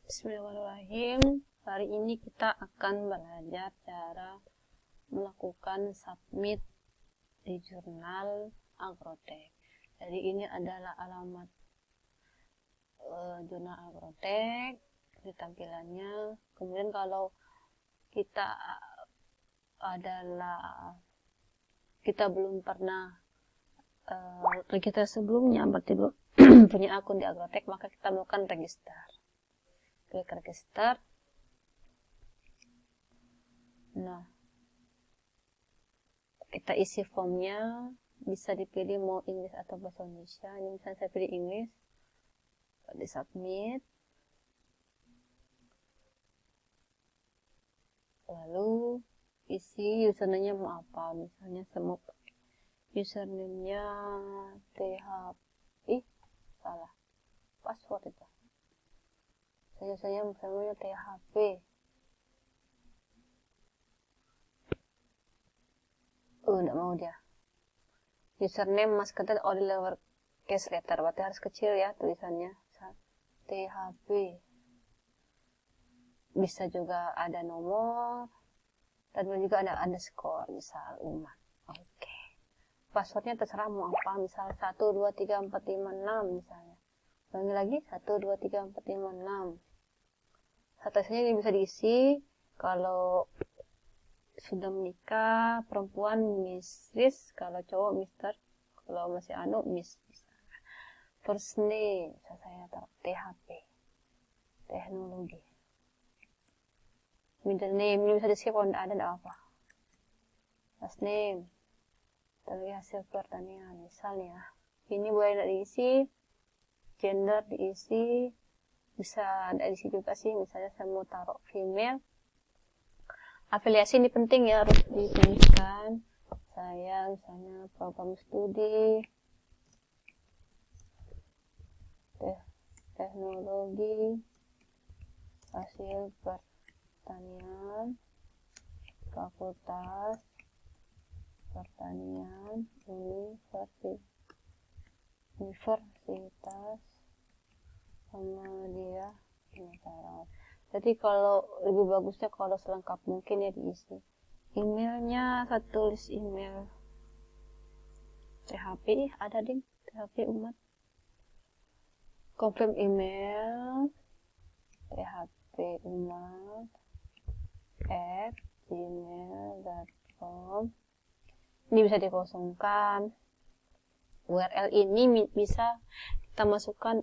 Bismillahirrahmanirrahim. Hari ini kita akan belajar cara melakukan submit di jurnal Agrotek. Jadi ini adalah alamat jurnal Agrotek, ini tampilannya. Kemudian kalau kita belum pernah register sebelumnya, berarti belum punya akun di Agrotek, maka kita melakukan register. Klik register. Nah, kita isi formnya, bisa dipilih mau Inggris atau bahasa Indonesia. Ini misalnya saya pilih Inggris, di submit. Lalu isi username-nya mau apa, misalnya saya mau username-nya salah password itu. Saya misalnya THP. Enggak mau dia. Username must contain only lowercase letter, berarti harus kecil ya tulisannya. THP. Bisa juga ada nomor, dan juga ada underscore, misal umat. Oke. Passwordnya terserah mau apa, misal 123456 misalnya. Ulangi lagi 123456. Statusnya ini bisa diisi. Kalau sudah menikah, perempuan Mrs, kalau cowok Mister, kalau masih Miss. First name, saya taruh THP, teknologi. Middle name, ini bisa diisi kalau tidak ada apa. Last name, teknologi hasil pertanian, misalnya. Ini boleh tidak diisi. Gender diisi, bisa tidak diisi juga sih. Misalnya saya mau taruh female. Afiliasi ini penting ya, harus dituliskan. Saya misalnya program studi teknologi hasil pertanian, Fakultas Pertanian Universitas Muhammadiyah Mataram. Jadi kalau lebih bagusnya kalau selengkap mungkin ya diisi. Emailnya, saya tulis email THP, ada ding THP umat. Confirm email THP umat @gmail.com. Ini bisa dikosongkan. URL ini bisa kita masukkan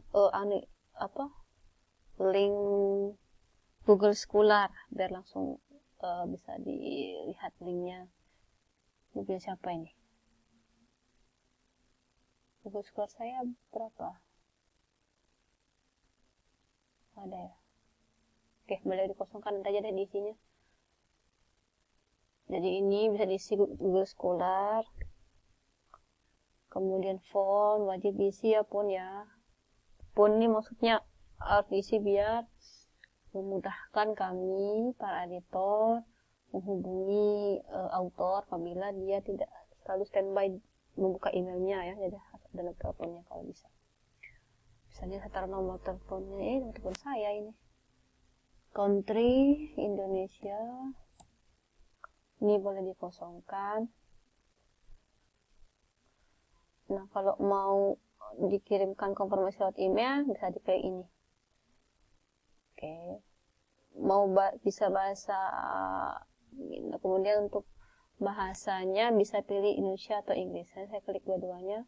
link Google Scholar biar langsung bisa dilihat linknya. Ini punya siapa ini? Google Scholar saya berapa? Ada ya? Oke, boleh dikosongkan aja deh di isinya. Jadi ini bisa diisi Google Scholar. Kemudian font wajib diisi ya, font ya. Font ini maksudnya harus diisi biar memudahkan kami para editor menghubungi autor apabila dia tidak selalu standby membuka emailnya ya. Jadi harus ada nomor teleponnya kalau bisa. Misalnya saya taruh nomor teleponnya, nomor telepon saya ini. Country Indonesia. Ini boleh dikosongkan. Nah, kalau mau dikirimkan konfirmasi lewat email, bisa diklik ini. Oke. Mau bisa bahasa, kemudian untuk bahasanya bisa pilih Indonesia atau Inggris. Saya klik dua-duanya.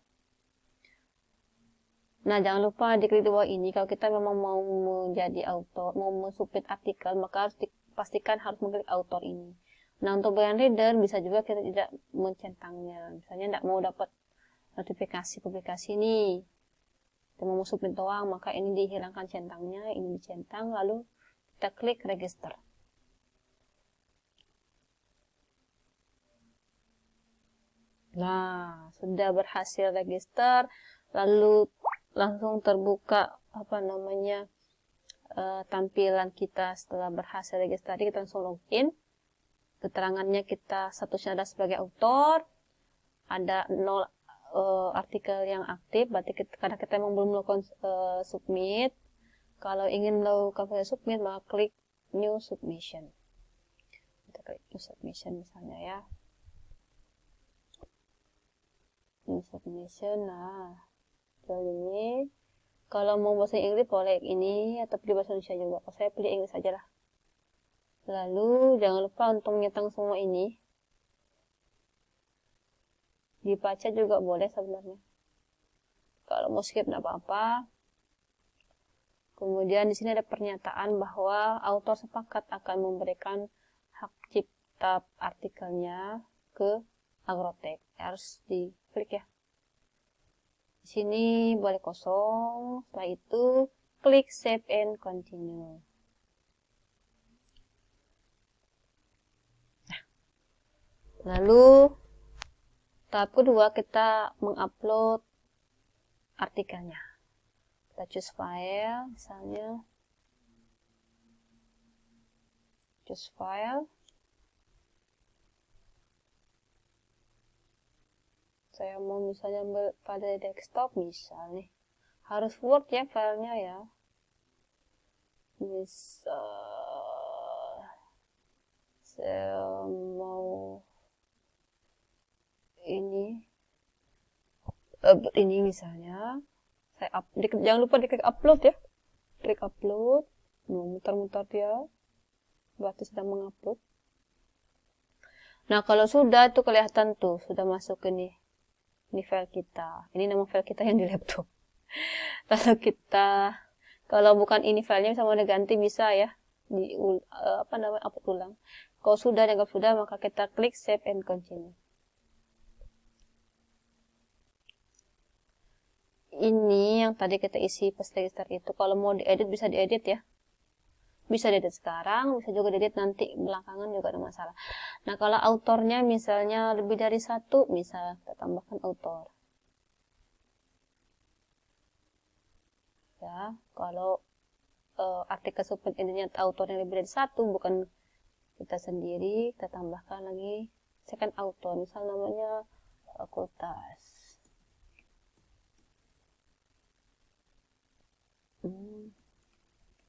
Nah, jangan lupa diklik di bawah ini. Kalau kita memang mau menjadi autor, mau mensubmit artikel, maka harus dipastikan harus mengklik autor ini. Nah, untuk bagian reader bisa juga kita tidak mencentangnya. Misalnya tidak mau dapat notifikasi publikasi ini, kita mau submit doang, maka ini dihilangkan centangnya, ini dicentang, lalu kita klik register. Nah, sudah berhasil register, lalu langsung terbuka tampilan kita setelah berhasil register. Kita langsung login. Keterangannya kita statusnya ada sebagai autor, ada 0 artikel yang aktif, berarti karena kita memang belum melakukan submit. Kalau ingin melakukan proses submit, maka klik new submission. Kita klik new submission misalnya ya. New submission. Nah, jadi ini kalau mau bahasa Inggris boleh ini atau pilih bahasa Indonesia juga. Kalau saya pilih Inggris aja lah. Lalu jangan lupa untuk menyetang semua ini. Dibaca juga boleh sebenarnya. Kalau mau skip tidak apa-apa. Kemudian di sini ada pernyataan bahwa autor sepakat akan memberikan hak cipta artikelnya ke Agrotech. Harus diklik ya. Di sini boleh kosong. Setelah itu klik save and continue. Nah, lalu tahap kedua kita mengupload artikelnya. Kita choose file, misalnya choose file. Saya mau misalnya ambil file dari desktop, bisa nih. Harus Word ya filenya ya. Bisa. Saya mau ini misalnya. Jangan lupa diklik upload ya. Klik upload. Muter-muter dia. Berarti sedang mengupload. Nah, kalau sudah itu kelihatan tuh. Sudah masuk ke nih. Ini file kita. Ini nama file kita yang di laptop. Lalu kita, kalau bukan ini filenya bisa mau diganti bisa ya. Upload ulang. Kalau sudah dianggap sudah, maka kita klik save and continue. Ini yang tadi kita isi pas register itu. Kalau mau diedit bisa diedit ya. Bisa diedit sekarang, bisa juga diedit nanti belakangan juga ada masalah. Nah, kalau autornya misalnya lebih dari satu, bisa kita tambahkan autor. Ya, kalau artikel submit intinya autornya lebih dari satu, bukan kita sendiri, kita tambahkan lagi second author. Misal namanya fakultas.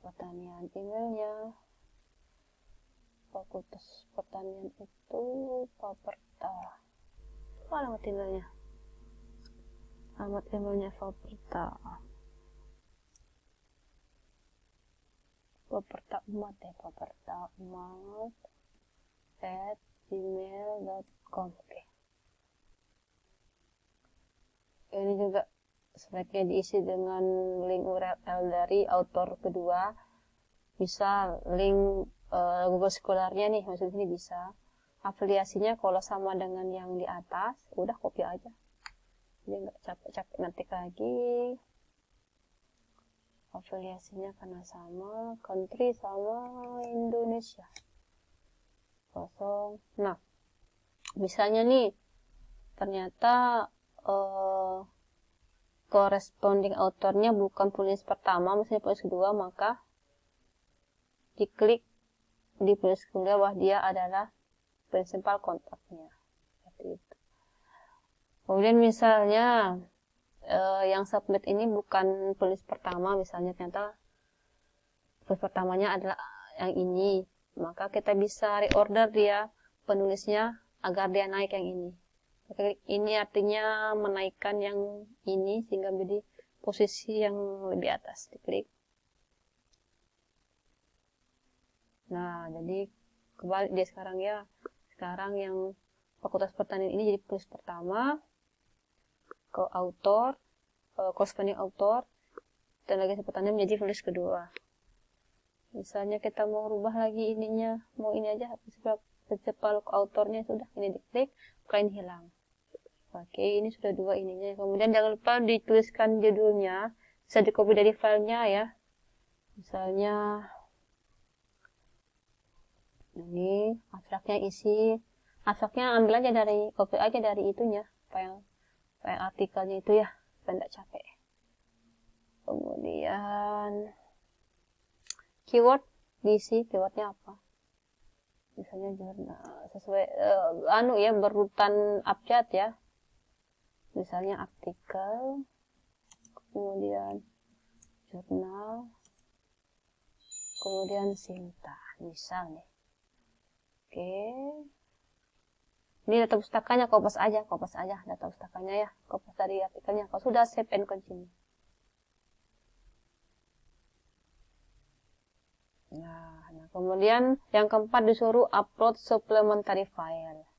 Pertanian, emailnya fakultas pertanian itu Faperta. Alamat emailnya Faperta Umat ya, Faperta Umat @gmail.com. Oke. Ini juga sebaiknya diisi dengan link URL dari autor kedua. Bisa link Google Scholar-nya nih, maksudnya ini bisa. Afiliasinya kalau sama dengan yang di atas, udah copy aja. Jadi nggak capek-capek ngetik lagi. Afiliasinya karena sama, country sama Indonesia. Kosong. Nah, misalnya nih, ternyata corresponding autornya bukan penulis pertama, misalnya penulis kedua, maka diklik di penulis kedua bahwa dia adalah principal kontaknya. Seperti itu. Kemudian misalnya yang submit ini bukan penulis pertama, misalnya ternyata penulis pertamanya adalah yang ini, maka kita bisa reorder dia penulisnya agar dia naik yang ini. Klik ini artinya menaikkan yang ini sehingga menjadi posisi yang lebih atas. Diklik. Nah, jadi kebalik dia sekarang ya. Sekarang yang fakultas pertanian ini jadi penulis pertama, ke autor, corresponding autor, dan lagi pertanian menjadi penulis kedua. Misalnya kita mau rubah lagi ininya, mau ini aja, principal autornya sudah, ini diklik, maka ini hilang. Oke, ini sudah dua ininya. Kemudian jangan lupa dituliskan judulnya, bisa di copy dari filenya ya. Misalnya ini abstraknya isi, abstraknya ambil aja dari, copy aja dari itunya, file artikelnya itu ya, supaya tidak capek. Kemudian keyword diisi, keywordnya apa? Misalnya jurnal, sesuai berurutan abjad ya. Misalnya artikel, kemudian jurnal, kemudian Sinta, misal nih. Oke. Ini data pustakanya, kopas aja data pustakanya ya, kopas dari artikelnya. Kalau sudah, save and continue. Nah, kemudian yang keempat disuruh upload supplementary file.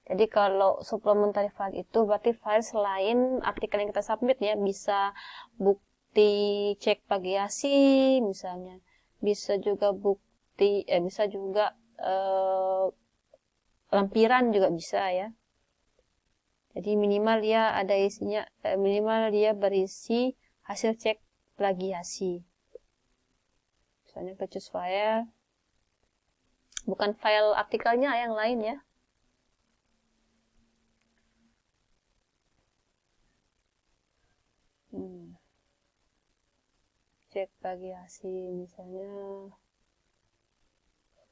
Jadi kalau supplementary file itu berarti file selain artikel yang kita submit ya, bisa bukti cek plagiasi misalnya, bisa juga bisa juga lampiran juga bisa ya. Jadi minimal dia ada isinya, minimal dia berisi hasil cek plagiasi. Misalnya kita choose file, bukan file artikelnya, yang lain ya. Cek plagiasi misalnya,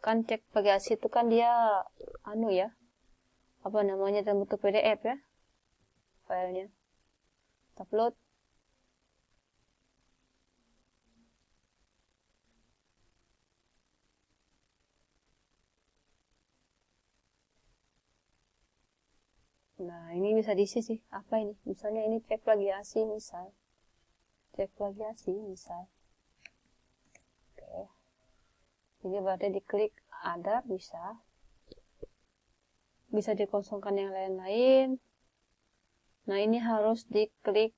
kan cek plagiasi itu kan dia ya, apa namanya, dalam bentuk PDF ya filenya. Upload. Nah, ini bisa diisi sih. Apa ini? Misalnya ini cek plagiasi misal. Cek plagiasi misal. Oke. Jadi berarti diklik other bisa. Bisa dikosongkan yang lain-lain. Nah, ini harus diklik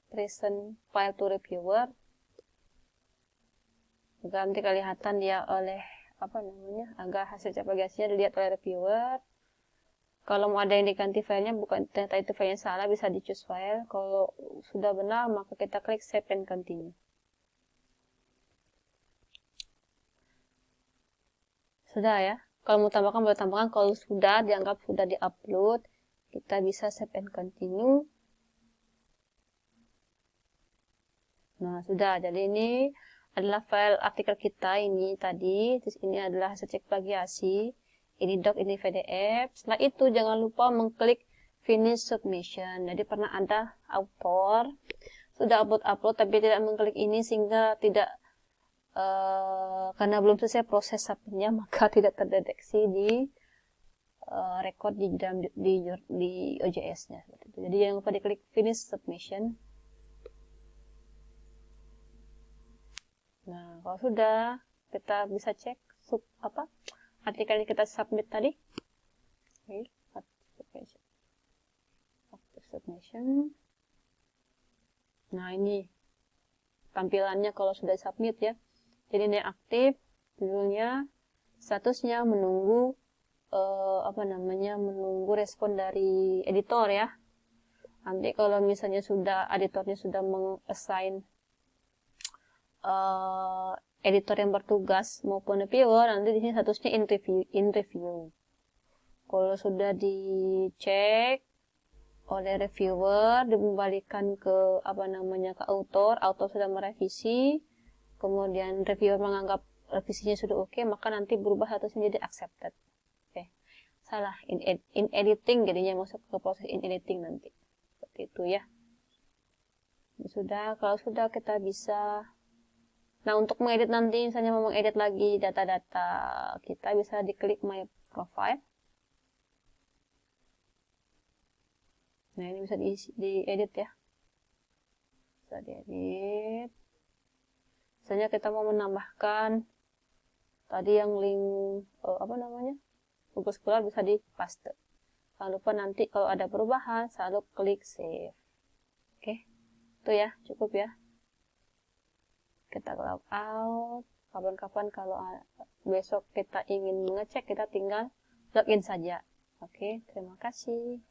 present file to reviewer. Agar nanti kelihatan dia oleh agar hasil cek plagiasinya dilihat oleh reviewer. Kalau mau ada yang diganti filenya, bukan ternyata itu filenya salah, bisa di choose file. Kalau sudah benar, maka kita klik save and continue. Sudah ya. Kalau mau tambahkan, boleh tambahkan. Kalau sudah dianggap sudah di-upload, kita bisa save and continue. Nah, sudah. Jadi ini adalah file artikel kita ini tadi. Terus ini adalah hasil cek plagiasi. Ini doc, ini PDF. Setelah itu jangan lupa mengklik finish submission. Jadi pernah ada author sudah upload tapi tidak mengklik ini, sehingga tidak karena belum selesai proses submitnya, maka tidak terdeteksi di record di OJS-nya. Jadi jangan lupa diklik finish submission. Nah, kalau sudah, kita bisa cek artikel yang kita submit tadi. Active submission. Nah, ini tampilannya kalau sudah submit ya. Jadi ini aktif, judulnya, statusnya menunggu menunggu respon dari editor ya. Nanti kalau misalnya editornya sudah meng-assign editor yang bertugas maupun reviewer, nanti di sini statusnya in review. Kalau sudah dicek oleh reviewer, dikembalikan ke ke author sudah merevisi, kemudian reviewer menganggap revisinya sudah oke, maka nanti berubah statusnya menjadi accepted. Salah, in editing, jadinya masuk ke proses in editing nanti. Seperti itu ya. Kalau sudah kita bisa. Nah, untuk mengedit nanti, misalnya mau mengedit lagi data-data kita, bisa diklik my profile. Nah, ini bisa diedit ya. Bisa diedit. Misalnya kita mau menambahkan tadi yang link Google Scholar, bisa dipaste. Jangan lupa nanti kalau ada perubahan selalu klik save. Oke, itu ya, cukup ya. Kita log out. Kapan-kapan kalau besok kita ingin mengecek, kita tinggal login saja. Oke, terima kasih.